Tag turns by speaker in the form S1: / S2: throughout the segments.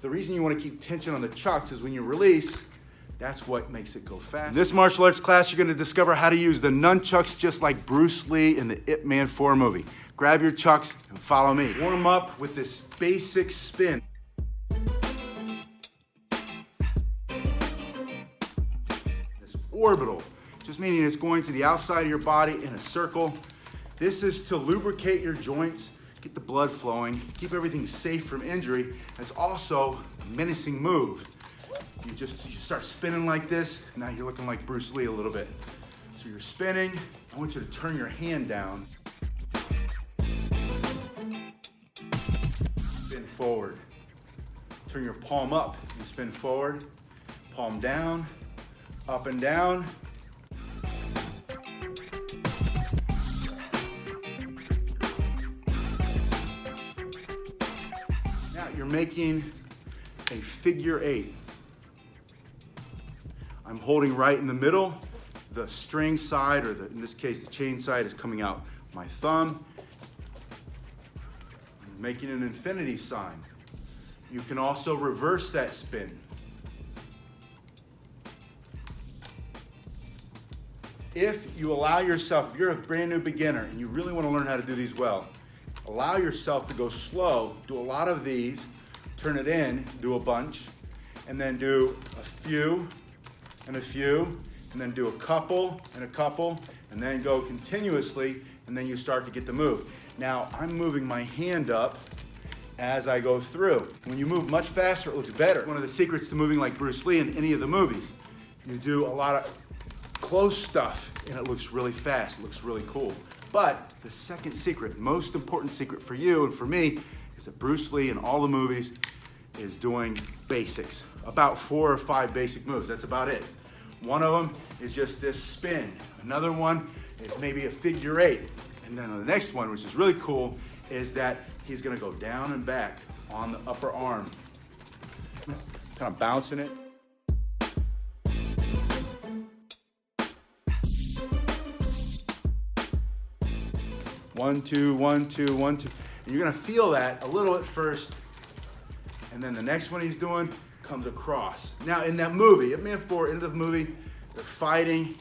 S1: The reason you want to keep tension on the chucks is when you release, that's what makes it go fast. In this martial arts class, you're going to discover how to use the nunchucks just like Bruce Lee in the Ip Man 4 movie. Grab your chucks and follow me. Warm up with this basic spin. This orbital, just meaning it's going to the outside of your body in a circle. This is to lubricate your joints, get the blood flowing, keep everything safe from injury. It's also a menacing move. You start spinning like this, now you're looking like Bruce Lee a little bit. So you're spinning, I want you to turn your hand down. Spin forward. Turn your palm up and spin forward. Palm down, up and down. Now you're making a figure 8. I'm holding right in the middle. The string side, or in this case, the chain side, is coming out my thumb. I'm making an infinity sign. You can also reverse that spin. If you allow yourself, if you're a brand new beginner and you really want to learn how to do these well, allow yourself to go slow, do a lot of these, turn it in, do a bunch, and then do a few, and a few, and then do a couple, and then go continuously, and then you start to get the move. Now, I'm moving my hand up as I go through. When you move much faster, it looks better. One of the secrets to moving like Bruce Lee in any of the movies, you do a lot of close stuff, and it looks really fast, it looks really cool. But the second secret, most important secret for you and for me, is that Bruce Lee in all the movies is doing basics. About 4 or 5 basic moves, that's about it. One of them is just this spin. Another one is maybe a figure 8. And then the next one, which is really cool, is that he's gonna go down and back on the upper arm. Kind of bouncing it. One, two, one, two, one, two. And you're gonna feel that a little at first, and then the next one he's doing comes across. Now in that movie, Ip Man 4, end of the movie, they're fighting.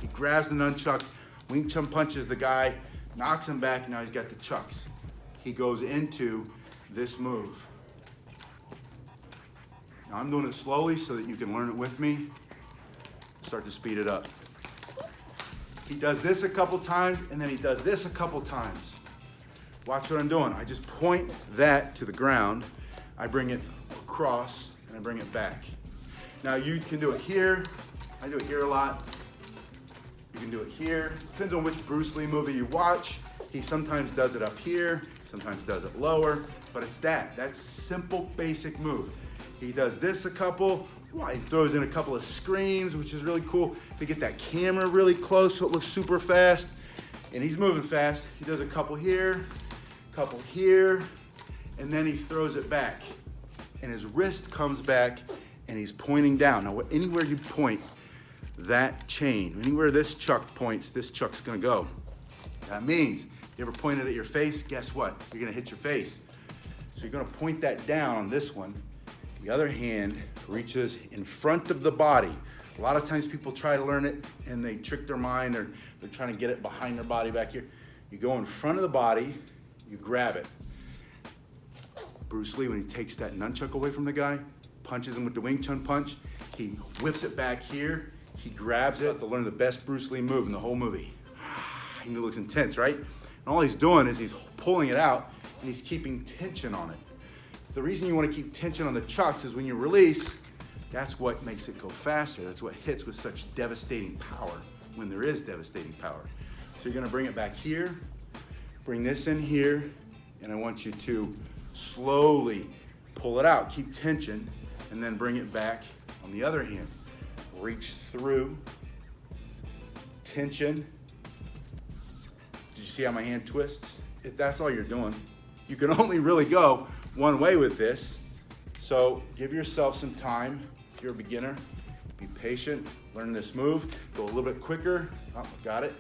S1: He grabs the nunchuck, Wing Chun punches the guy, knocks him back, now he's got the chucks. He goes into this move. Now I'm doing it slowly so that you can learn it with me. Start to speed it up. He does this a couple times, and then he does this a couple times. Watch what I'm doing. I just point that to the ground. I bring it across, and I bring it back. Now you can do it here. I do it here a lot. You can do it here. Depends on which Bruce Lee movie you watch. He sometimes does it up here, sometimes does it lower, but it's that simple, basic move. He does this a couple. He throws in a couple of screams, which is really cool. They get that camera really close so it looks super fast. And he's moving fast. He does a couple here, and then he throws it back. And his wrist comes back and he's pointing down. Now, anywhere you point that chain, anywhere this chuck points, this chuck's gonna go. That means, you ever pointed at your face? Guess what? You're gonna hit your face. So you're gonna point that down on this one. The other hand reaches in front of the body. A lot of times people try to learn it and they trick their mind. They're trying to get it behind their body back here. You go in front of the body, you grab it. Bruce Lee, when he takes that nunchuck away from the guy, punches him with the Wing Chun punch, he whips it back here, he grabs it to learn the best Bruce Lee move in the whole movie. And it looks intense, right? And all he's doing is he's pulling it out and he's keeping tension on it. The reason you want to keep tension on the chucks is when you release, that's what makes it go faster. That's what hits with such devastating power when there is devastating power. So you're gonna bring it back here, bring this in here, and I want you to slowly pull it out. Keep tension, and then bring it back on the other hand. Reach through, tension. Did you see how my hand twists? That's all you're doing. You can only really go one way with this. So give yourself some time. If you're a beginner, be patient, learn this move, go a little bit quicker. Oh, got it.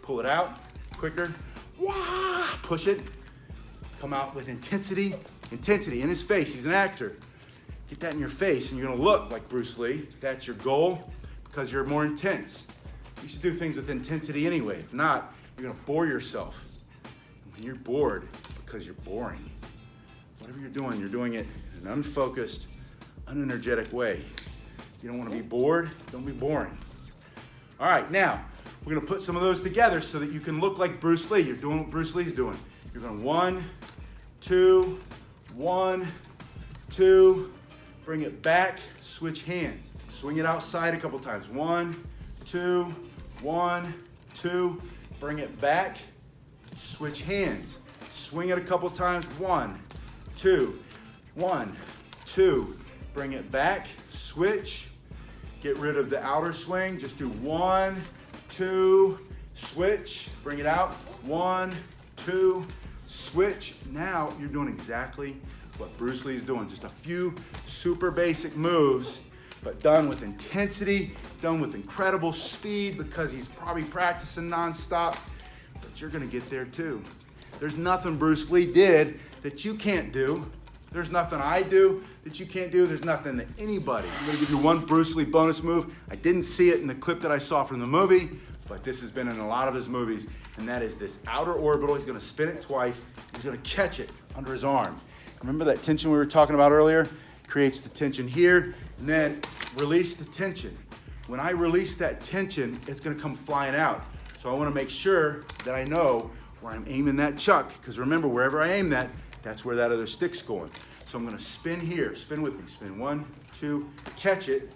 S1: Pull it out, quicker. Wah! Push it. Come out with intensity. Intensity in his face. He's an actor. Get that in your face and you're gonna look like Bruce Lee. That's your goal because you're more intense. You should do things with intensity anyway. If not, you're gonna bore yourself. And when you're bored, it's because you're boring. Whatever you're doing it in an unfocused, unenergetic way. You don't wanna be bored, don't be boring. All right, now, we're gonna put some of those together so that you can look like Bruce Lee. You're doing what Bruce Lee's doing. You're going 1, 2, 1, 2, bring it back, switch hands. Swing it outside a couple times. 1, 2, 1, 2, bring it back, switch hands. Swing it a couple times. 1, 2, 1, 2, bring it back, switch. Get rid of the outer swing. Just do 1, 2, switch. Bring it out. 1, 2, switch. Now you're doing exactly what Bruce Lee's doing. Just a few super basic moves, but done with intensity, done with incredible speed because he's probably practicing nonstop, but you're gonna get there too. There's nothing Bruce Lee did that you can't do. There's nothing I do that you can't do. There's nothing that anybody. I'm gonna give you one Bruce Lee bonus move. I didn't see it in the clip that I saw from the movie, but this has been in a lot of his movies, and that is this outer orbital. He's gonna spin it twice. He's gonna catch it under his arm. Remember that tension we were talking about earlier? Creates the tension here, and then release the tension. When I release that tension, it's gonna come flying out. So I wanna make sure that I know where I'm aiming that chuck, because remember, wherever I aim that, that's where that other stick's going. So I'm gonna spin here, spin with me. Spin 1, 2, catch it.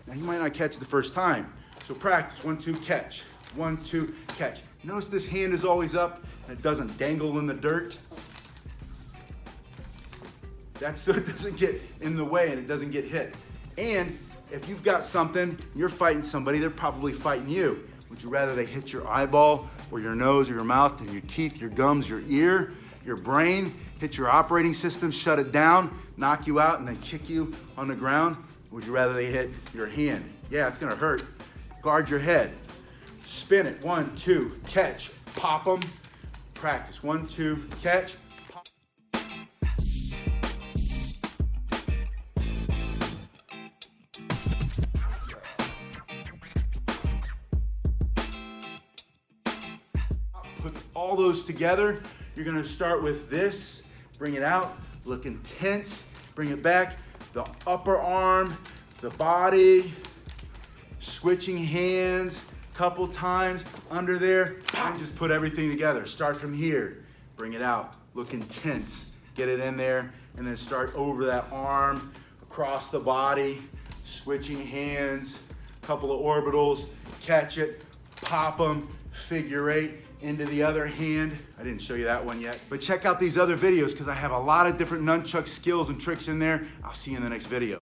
S1: Now you might not catch it the first time. So practice, 1, 2, catch. 1, 2, catch. Notice this hand is always up and it doesn't dangle in the dirt. That's so it doesn't get in the way and it doesn't get hit. And if you've got something, you're fighting somebody, they're probably fighting you. Would you rather they hit your eyeball or your nose or your mouth and your teeth, your gums, your ear, your brain, hit your operating system, shut it down, knock you out, and then kick you on the ground? Would you rather they hit your hand? Yeah, it's gonna hurt. Guard your head. Spin it. 1, 2, catch. Pop them. Practice. 1, 2, catch. Pop. Put all those together. You're gonna start with this. Bring it out. Look intense. Bring it back. The upper arm, the body. Switching hands a couple times under there, and just put everything together. Start from here, bring it out, look intense, get it in there, and then start over that arm, across the body, switching hands, couple of orbitals, catch it, pop them, figure 8 into the other hand. I didn't show you that one yet, but check out these other videos because I have a lot of different nunchuck skills and tricks in there. I'll see you in the next video.